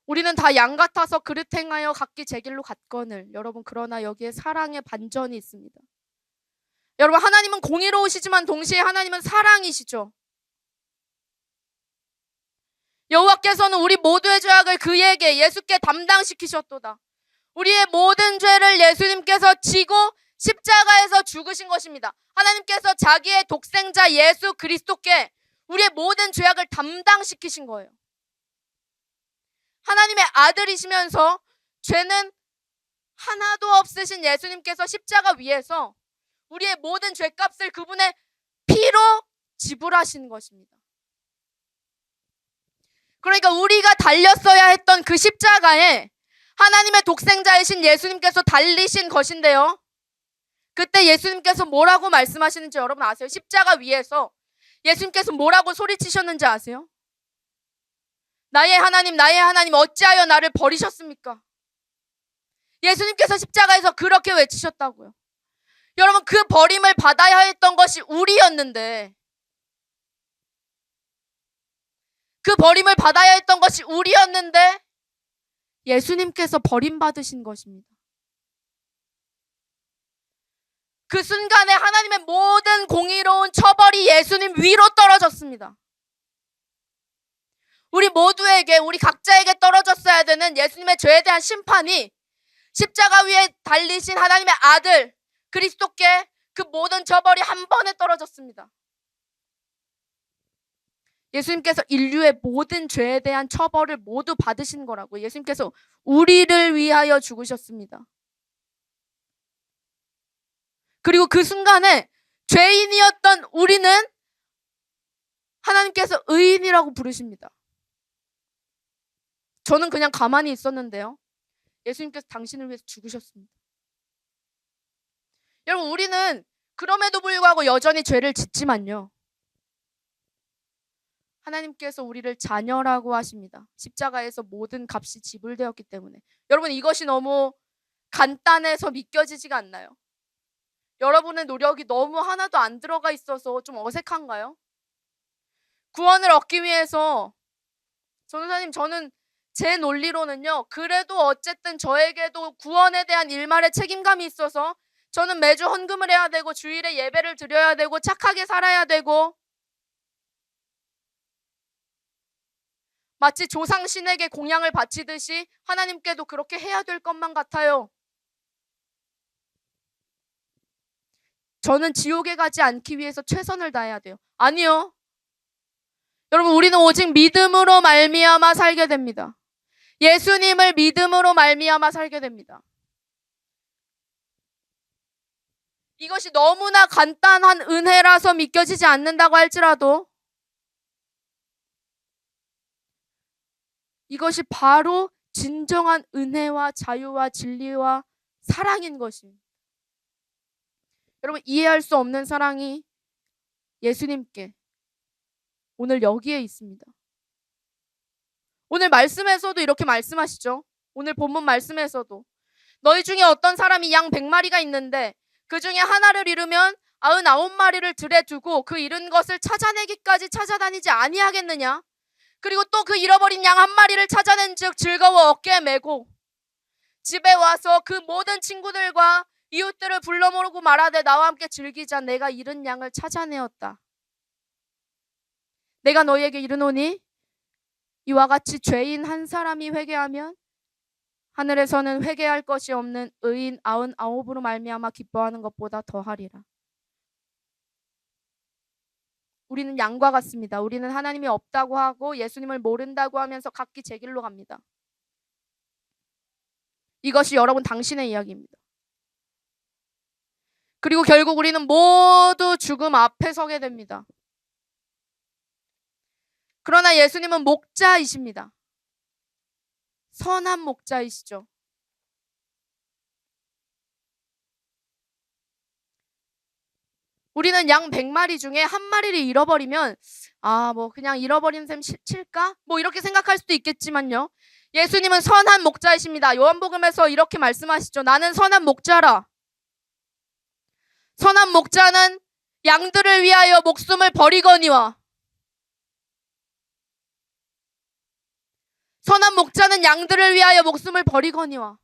Speaker 1: 우리는 다 양 같아서 그릇 행하여 각기 제 길로 갔거늘. 여러분, 그러나 여기에 사랑의 반전이 있습니다. 여러분, 하나님은 공의로우시지만 동시에 하나님은 사랑이시죠. 여호와께서는 우리 모두의 죄악을 그에게, 예수께 담당시키셨도다. 우리의 모든 죄를 예수님께서 지고 십자가에서 죽으신 것입니다. 하나님께서 자기의 독생자 예수 그리스도께 우리의 모든 죄악을 담당시키신 거예요. 하나님의 아들이시면서 죄는 하나도 없으신 예수님께서 십자가 위에서 우리의 모든 죄값을 그분의 피로 지불하신 것입니다. 그러니까 우리가 달렸어야 했던 그 십자가에 하나님의 독생자이신 예수님께서 달리신 것인데요. 그때 예수님께서 뭐라고 말씀하시는지 여러분 아세요? 십자가 위에서 예수님께서 뭐라고 소리치셨는지 아세요? 나의 하나님 어찌하여 나를 버리셨습니까? 예수님께서 십자가에서 그렇게 외치셨다고요. 여러분, 그 버림을 받아야 했던 것이 우리였는데, 그 버림을 받아야 했던 것이 우리였는데 예수님께서 버림받으신 것입니다. 그 순간에 하나님의 모든 공의로운 처벌이 예수님 위로 떨어졌습니다. 우리 모두에게, 우리 각자에게 떨어졌어야 되는 예수님의 죄에 대한 심판이 십자가 위에 달리신 하나님의 아들 그리스도께 그 모든 처벌이 한 번에 떨어졌습니다. 예수님께서 인류의 모든 죄에 대한 처벌을 모두 받으신 거라고. 예수님께서 우리를 위하여 죽으셨습니다. 그리고 그 순간에 죄인이었던 우리는 하나님께서 의인이라고 부르십니다. 저는 그냥 가만히 있었는데요. 예수님께서 당신을 위해서 죽으셨습니다. 여러분, 우리는 그럼에도 불구하고 여전히 죄를 짓지만요. 하나님께서 우리를 자녀라고 하십니다. 십자가에서 모든 값이 지불되었기 때문에. 여러분, 이것이 너무 간단해서 믿겨지지가 않나요? 여러분의 노력이 너무 하나도 안 들어가 있어서 좀 어색한가요? 구원을 얻기 위해서 전도사님, 저는 제 논리로는요, 그래도 어쨌든 저에게도 구원에 대한 일말의 책임감이 있어서 저는 매주 헌금을 해야 되고 주일에 예배를 드려야 되고 착하게 살아야 되고 마치 조상신에게 공양을 바치듯이 하나님께도 그렇게 해야 될 것만 같아요. 저는 지옥에 가지 않기 위해서 최선을 다해야 돼요. 아니요. 여러분, 우리는 오직 믿음으로 말미암아 살게 됩니다. 예수님을 믿음으로 말미암아 살게 됩니다. 이것이 너무나 간단한 은혜라서 믿겨지지 않는다고 할지라도 이것이 바로 진정한 은혜와 자유와 진리와 사랑인 것입니다. 여러분, 이해할 수 없는 사랑이 예수님께 오늘 여기에 있습니다. 오늘 말씀에서도 이렇게 말씀하시죠. 오늘 본문 말씀에서도 너희 중에 어떤 사람이 양 100마리가 있는데 그 중에 하나를 잃으면 99마리를 들에 두고 그 잃은 것을 찾아내기까지 찾아다니지 아니하겠느냐? 그리고 또 그 잃어버린 양 한 마리를 찾아낸 즉 즐거워 어깨에 메고 집에 와서 그 모든 친구들과 이웃들을 불러 모으고 말하되 나와 함께 즐기자. 내가 잃은 양을 찾아내었다. 내가 너희에게 이르노니 이와 같이 죄인 한 사람이 회개하면 하늘에서는 회개할 것이 없는 의인 99으로 말미암아 기뻐하는 것보다 더하리라. 우리는 양과 같습니다. 우리는 하나님이 없다고 하고 예수님을 모른다고 하면서 각기 제 길로 갑니다. 이것이 여러분 당신의 이야기입니다. 그리고 결국 우리는 모두 죽음 앞에 서게 됩니다. 그러나 예수님은 목자이십니다. 선한 목자이시죠. 우리는 양 100마리 중에 한 마리를 잃어버리면 뭐 그냥 잃어버린 셈 칠까? 뭐 이렇게 생각할 수도 있겠지만요. 예수님은 선한 목자이십니다. 요한복음에서 이렇게 말씀하시죠. 나는 선한 목자라. 선한 목자는 양들을 위하여 목숨을 버리거니와 선한 목자는 양들을 위하여 목숨을 버리거니와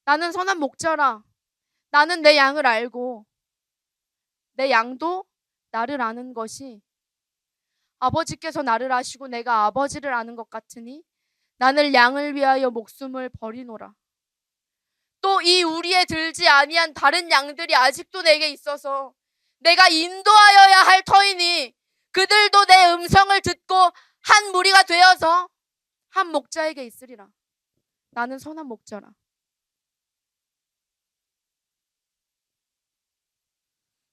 Speaker 1: 나는 선한 목자라. 나는 내 양을 알고 내 양도 나를 아는 것이 아버지께서 나를 아시고 내가 아버지를 아는 것 같으니 나는 양을 위하여 목숨을 버리노라. 또 이 우리에 들지 아니한 다른 양들이 아직도 내게 있어서 내가 인도하여야 할 터이니 그들도 내 음성을 듣고 한 무리가 되어서 한 목자에게 있으리라. 나는 선한 목자라.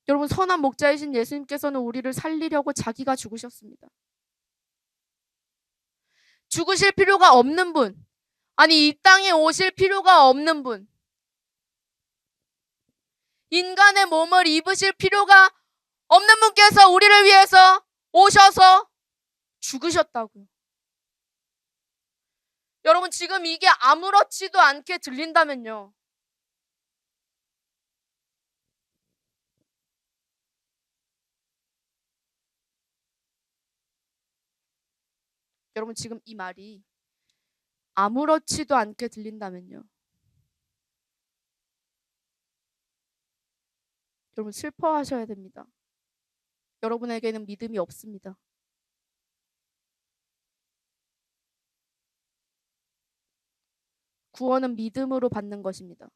Speaker 1: 여러분, 선한 목자이신 예수님께서는 우리를 살리려고 자기가 죽으셨습니다. 죽으실 필요가 없는 분, 아니 이 땅에 오실 필요가 없는 분, 인간의 몸을 입으실 필요가 없는 분께서 우리를 위해서 오셔서 죽으셨다고요. 여러분, 지금 이게 아무렇지도 않게 들린다면요, 여러분 지금 이 말이 아무렇지도 않게 들린다면요, 여러분 슬퍼하셔야 됩니다. 여러분에게는 믿음이 없습니다. 구원은 믿음으로 받는 것입니다.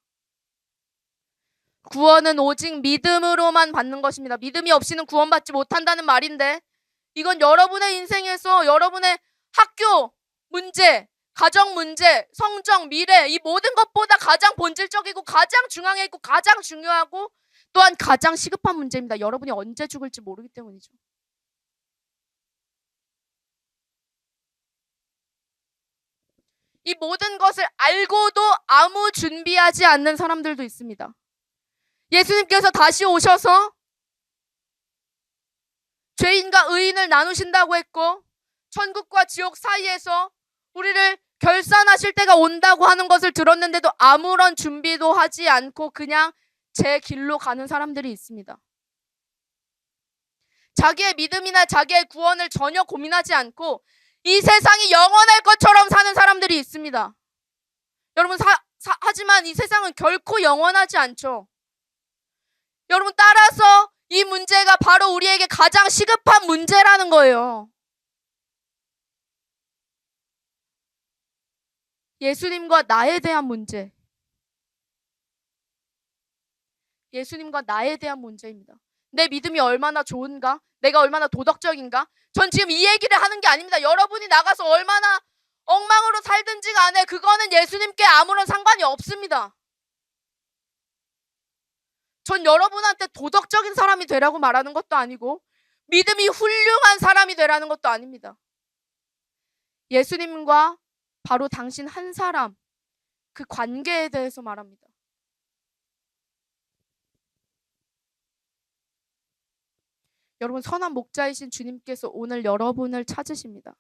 Speaker 1: 구원은 오직 믿음으로만 받는 것입니다. 믿음이 없이는 구원받지 못한다는 말인데, 이건 여러분의 인생에서 여러분의 학교 문제, 가정 문제, 성적, 미래, 이 모든 것보다 가장 본질적이고 가장 중앙에 있고 가장 중요하고 또한 가장 시급한 문제입니다. 여러분이 언제 죽을지 모르기 때문이죠. 이 모든 것을 알고도 아무 준비하지 않는 사람들도 있습니다. 예수님께서 다시 오셔서 죄인과 의인을 나누신다고 했고 천국과 지옥 사이에서 우리를 결산하실 때가 온다고 하는 것을 들었는데도 아무런 준비도 하지 않고 그냥 제 길로 가는 사람들이 있습니다. 자기의 믿음이나 자기의 구원을 전혀 고민하지 않고 이 세상이 영원할 것처럼 사는 사람들이 있습니다. 여러분, 하지만 이 세상은 결코 영원하지 않죠. 여러분, 따라서 이 문제가 바로 우리에게 가장 시급한 문제라는 거예요. 예수님과 나에 대한 문제. 예수님과 나에 대한 문제입니다. 내 믿음이 얼마나 좋은가? 내가 얼마나 도덕적인가? 전 지금 이 얘기를 하는 게 아닙니다. 여러분이 나가서 얼마나 엉망으로 살든지 간에 그거는 예수님께 아무런 상관이 없습니다. 전 여러분한테 도덕적인 사람이 되라고 말하는 것도 아니고 믿음이 훌륭한 사람이 되라는 것도 아닙니다. 예수님과 바로 당신 한 사람, 그 관계에 대해서 말합니다. 여러분, 선한 목자이신 주님께서 오늘 여러분을 찾으십니다.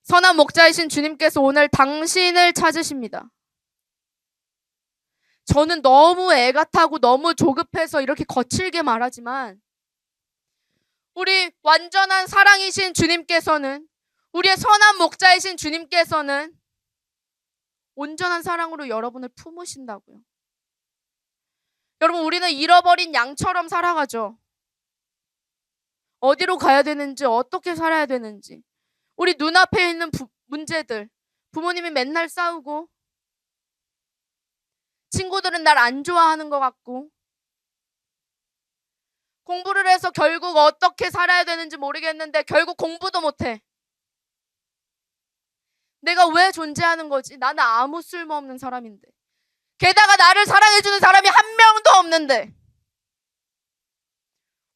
Speaker 1: 선한 목자이신 주님께서 오늘 당신을 찾으십니다. 저는 너무 애가 타고 너무 조급해서 이렇게 거칠게 말하지만 우리 완전한 사랑이신 주님께서는, 우리의 선한 목자이신 주님께서는 온전한 사랑으로 여러분을 품으신다고요. 여러분, 우리는 잃어버린 양처럼 살아가죠. 어디로 가야 되는지, 어떻게 살아야 되는지, 우리 눈앞에 있는 문제들, 부모님이 맨날 싸우고, 친구들은 날 안 좋아하는 것 같고, 공부를 해서 결국 어떻게 살아야 되는지 모르겠는데 결국 공부도 못해. 내가 왜 존재하는 거지? 나는 아무 쓸모없는 사람인데. 게다가 나를 사랑해주는 사람이 한 명도 없는데.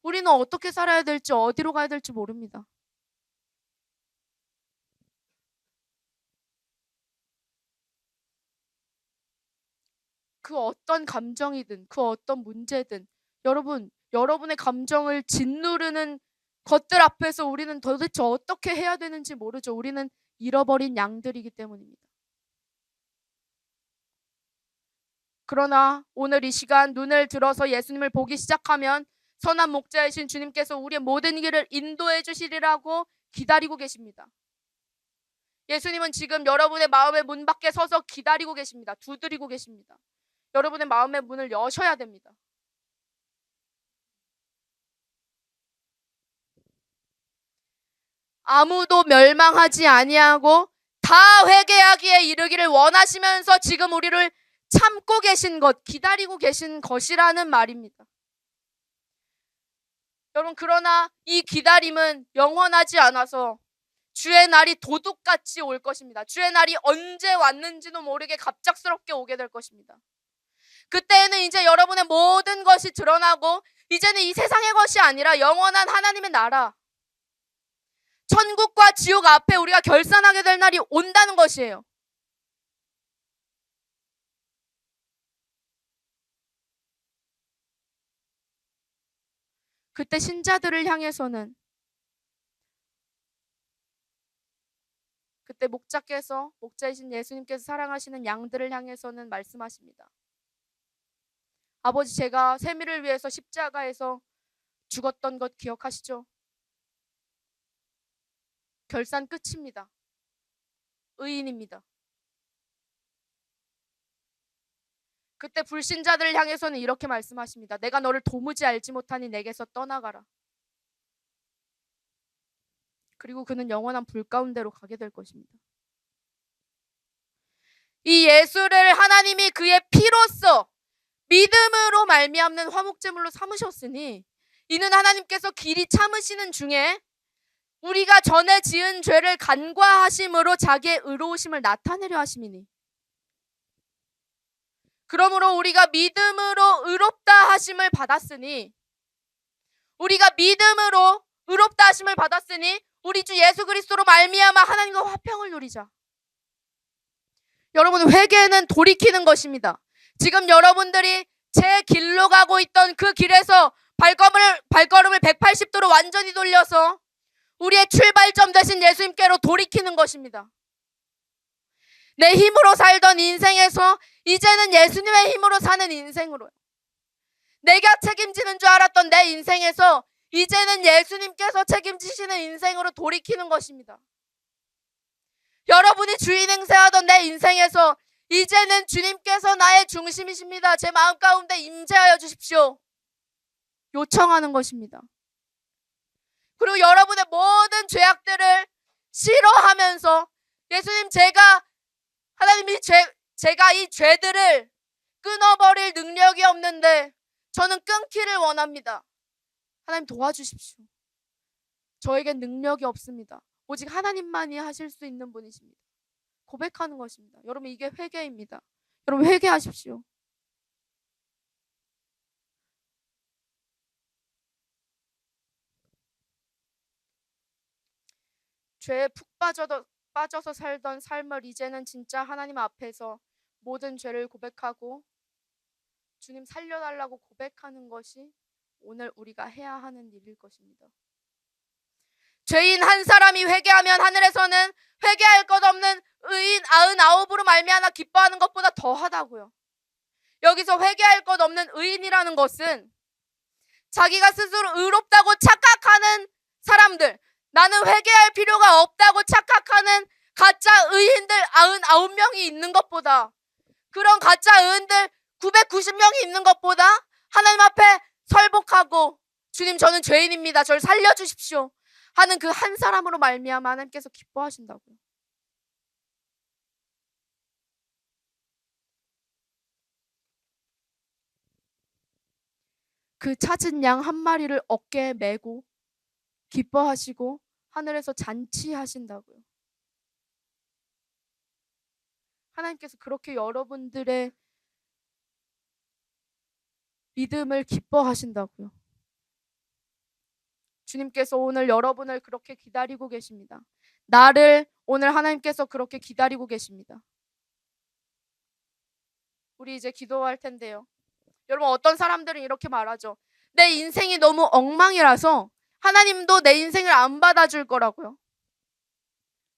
Speaker 1: 우리는 어떻게 살아야 될지, 어디로 가야 될지 모릅니다. 그 어떤 감정이든, 그 어떤 문제든, 여러분의 감정을 짓누르는 것들 앞에서 우리는 도대체 어떻게 해야 되는지 모르죠. 우리는 잃어버린 양들이기 때문입니다. 그러나 오늘 이 시간 눈을 들어서 예수님을 보기 시작하면 선한 목자이신 주님께서 우리의 모든 길을 인도해 주시리라고 기다리고 계십니다. 예수님은 지금 여러분의 마음의 문 밖에 서서 기다리고 계십니다. 두드리고 계십니다. 여러분의 마음의 문을 여셔야 됩니다. 아무도 멸망하지 아니하고 다 회개하기에 이르기를 원하시면서 지금 우리를 참고 계신 것, 기다리고 계신 것이라는 말입니다. 여러분, 그러나 이 기다림은 영원하지 않아서 주의 날이 도둑같이 올 것입니다. 주의 날이 언제 왔는지도 모르게 갑작스럽게 오게 될 것입니다. 그때에는 이제 여러분의 모든 것이 드러나고 이제는 이 세상의 것이 아니라 영원한 하나님의 나라, 천국과 지옥 앞에 우리가 결산하게 될 날이 온다는 것이에요. 그때 신자들을 향해서는, 그때 목자이신 예수님께서 사랑하시는 양들을 향해서는 말씀하십니다. 아버지, 제가 세미를 위해서 십자가에서 죽었던 것 기억하시죠? 결산 끝입니다. 의인입니다. 그때 불신자들을 향해서는 이렇게 말씀하십니다. 내가 너를 도무지 알지 못하니 내게서 떠나가라. 그리고 그는 영원한 불 가운데로 가게 될 것입니다. 이 예수를 하나님이 그의 피로써 믿음으로 말미암는 화목제물로 삼으셨으니 이는 하나님께서 길이 참으시는 중에 우리가 전에 지은 죄를 간과하심으로 자기의 의로우심을 나타내려 하심이니, 그러므로 우리가 믿음으로 의롭다 하심을 받았으니, 우리가 믿음으로 의롭다 하심을 받았으니 우리 주 예수 그리스도로 말미암아 하나님과 화평을 누리자. 여러분, 회개는 돌이키는 것입니다. 지금 여러분들이 제 길로 가고 있던 그 길에서 발걸음을 180도로 완전히 돌려서 우리의 출발점 되신 예수님께로 돌이키는 것입니다. 내 힘으로 살던 인생에서 이제는 예수님의 힘으로 사는 인생으로요. 내가 책임지는 줄 알았던 내 인생에서 이제는 예수님께서 책임지시는 인생으로 돌이키는 것입니다. 여러분이 주인 행세하던 내 인생에서 이제는 주님께서 나의 중심이십니다. 제 마음 가운데 임재하여 주십시오. 요청하는 것입니다. 그리고 여러분의 모든 죄악들을 싫어하면서 예수님, 하나님이 제가 이 죄들을 끊어버릴 능력이 없는데 저는 끊기를 원합니다. 하나님 도와주십시오. 저에겐 능력이 없습니다. 오직 하나님만이 하실 수 있는 분이십니다. 고백하는 것입니다. 여러분, 이게 회개입니다. 여러분, 회개하십시오. 죄에 푹 빠져서 살던 삶을 이제는 진짜 하나님 앞에서 모든 죄를 고백하고 주님 살려달라고 고백하는 것이 오늘 우리가 해야 하는 일일 것입니다. 죄인 한 사람이 회개하면 하늘에서는 회개할 것 없는 의인 99으로 말미암아 기뻐하는 것보다 더하다고요. 여기서 회개할 것 없는 의인이라는 것은 자기가 스스로 의롭다고 착각하는 나는 회개할 필요가 없다고 착각하는 가짜 의인들 99명이 있는 것보다, 그런 가짜 의인들 990명이 있는 것보다 하나님 앞에 설복하고 주님 저는 죄인입니다, 저를 살려주십시오 하는 그 한 사람으로 말미암아 하나님께서 기뻐하신다고요. 그 찾은 양 한 마리를 어깨에 메고 기뻐하시고 하늘에서 잔치하신다고요. 하나님께서 그렇게 여러분들의 믿음을 기뻐하신다고요. 주님께서 오늘 여러분을 그렇게 기다리고 계십니다. 나를 오늘 하나님께서 그렇게 기다리고 계십니다. 우리 이제 기도할 텐데요. 여러분, 어떤 사람들은 이렇게 말하죠. 내 인생이 너무 엉망이라서 하나님도 내 인생을 안 받아줄 거라고요.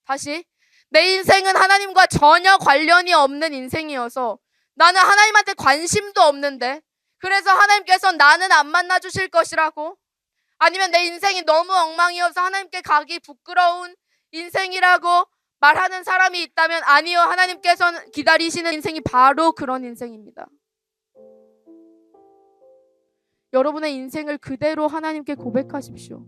Speaker 1: 다시, 내 인생은 하나님과 전혀 관련이 없는 인생이어서 나는 하나님한테 관심도 없는데 그래서 하나님께서 나는 안 만나주실 것이라고, 아니면 내 인생이 너무 엉망이어서 하나님께 가기 부끄러운 인생이라고 말하는 사람이 있다면 아니요, 하나님께서는 기다리시는 인생이 바로 그런 인생입니다. 여러분의 인생을 그대로 하나님께 고백하십시오.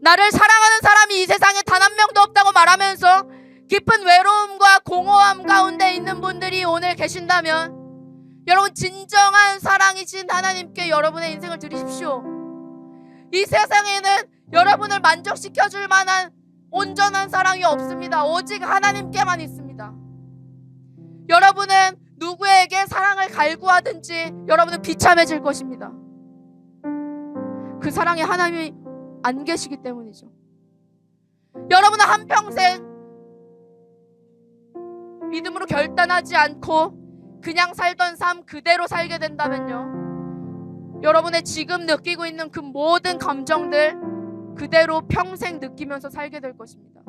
Speaker 1: 나를 사랑하는 사람이 이 세상에 단 한 명도 없다고 말하면서 깊은 외로움과 공허함 가운데 있는 분들이 오늘 계신다면 여러분, 진정한 사랑이신 하나님께 여러분의 인생을 드리십시오. 이 세상에는 여러분을 만족시켜줄 만한 온전한 사랑이 없습니다. 오직 하나님께만 있습니다. 여러분은 누구에게 사랑을 갈구하든지 여러분은 비참해질 것입니다. 그 사랑에 하나님이 안 계시기 때문이죠. 여러분은 한평생 믿음으로 결단하지 않고 그냥 살던 삶 그대로 살게 된다면요, 여러분의 지금 느끼고 있는 그 모든 감정들 그대로 평생 느끼면서 살게 될 것입니다.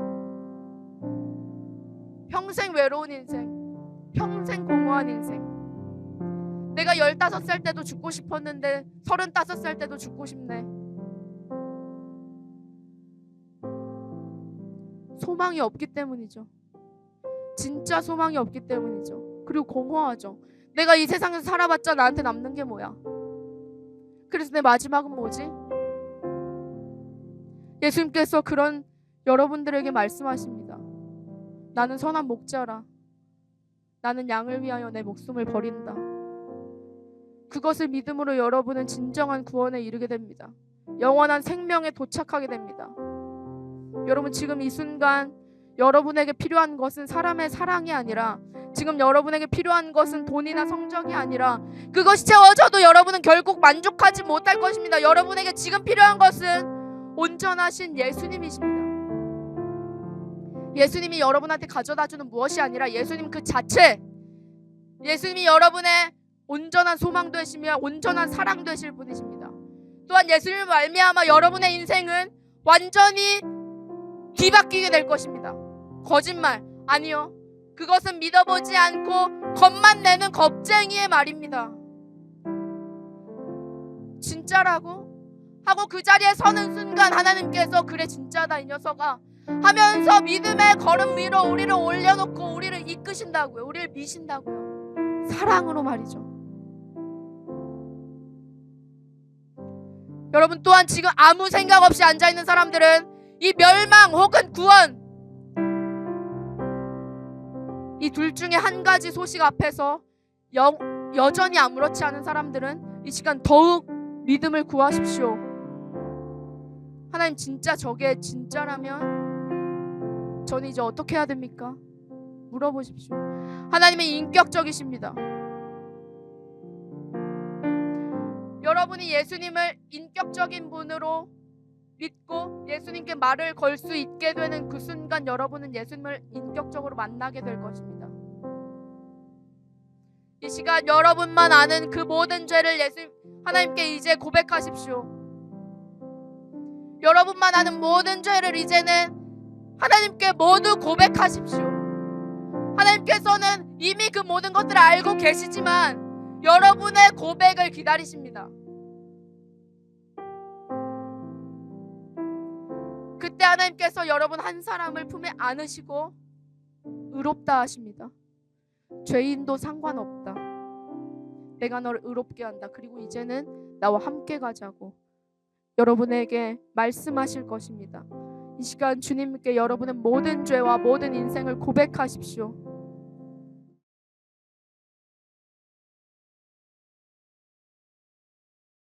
Speaker 1: 평생 외로운 인생, 평생 공허한 인생. 내가 15살 때도 죽고 싶었는데 35살 때도 죽고 싶네. 소망이 없기 때문이죠. 진짜 소망이 없기 때문이죠. 그리고 공허하죠. 내가 이 세상에서 살아봤자 나한테 남는 게 뭐야? 그래서 내 마지막은 뭐지? 예수님께서 그런 여러분들에게 말씀하십니다. 나는 선한 목자라. 나는 양을 위하여 내 목숨을 버린다. 그것을 믿음으로 여러분은 진정한 구원에 이르게 됩니다. 영원한 생명에 도착하게 됩니다. 여러분, 지금 이 순간 여러분에게 필요한 것은 사람의 사랑이 아니라, 지금 여러분에게 필요한 것은 돈이나 성적이 아니라, 그것이 채워져도 여러분은 결국 만족하지 못할 것입니다. 여러분에게 지금 필요한 것은 온전하신 예수님이십니다. 예수님이 여러분한테 가져다주는 무엇이 아니라 예수님 그 자체, 예수님이 여러분의 온전한 소망 되시며 온전한 사랑 되실 분이십니다. 또한 예수님을 말미암아 여러분의 인생은 완전히 뒤바뀌게 될 것입니다. 거짓말 아니요, 그것은 믿어보지 않고 겁만 내는 겁쟁이의 말입니다. 진짜라고? 하고 그 자리에 서는 순간 하나님께서 그래 진짜다 이 녀석아 하면서 믿음의 걸음 위로 우리를 올려놓고 우리를 이끄신다고요. 우리를 미신다고요. 사랑으로 말이죠. 여러분, 또한 지금 아무 생각 없이 앉아있는 사람들은 이 멸망 혹은 구원, 이 둘 중에 한 가지 소식 앞에서 여전히 아무렇지 않은 사람들은 이 시간 더욱 믿음을 구하십시오. 하나님, 진짜 저게 진짜라면 저는 이제 어떻게 해야 됩니까? 물어보십시오. 하나님은 인격적이십니다. 여러분이 예수님을 인격적인 분으로 믿고 예수님께 말을 걸 수 있게 되는 그 순간 여러분은 예수님을 인격적으로 만나게 될 것입니다. 이 시간 여러분만 아는 그 모든 죄를 하나님께 이제 고백하십시오. 여러분만 아는 모든 죄를 이제는 하나님께 모두 고백하십시오. 하나님께서는 이미 그 모든 것들을 알고 계시지만 여러분의 고백을 기다리십니다. 그때 하나님께서 여러분 한 사람을 품에 안으시고 의롭다 하십니다. 죄인도 상관없다. 내가 너를 의롭게 한다. 그리고 이제는 나와 함께 가자고 여러분에게 말씀하실 것입니다. 이 시간 주님께 여러분의 모든 죄와 모든 인생을 고백하십시오.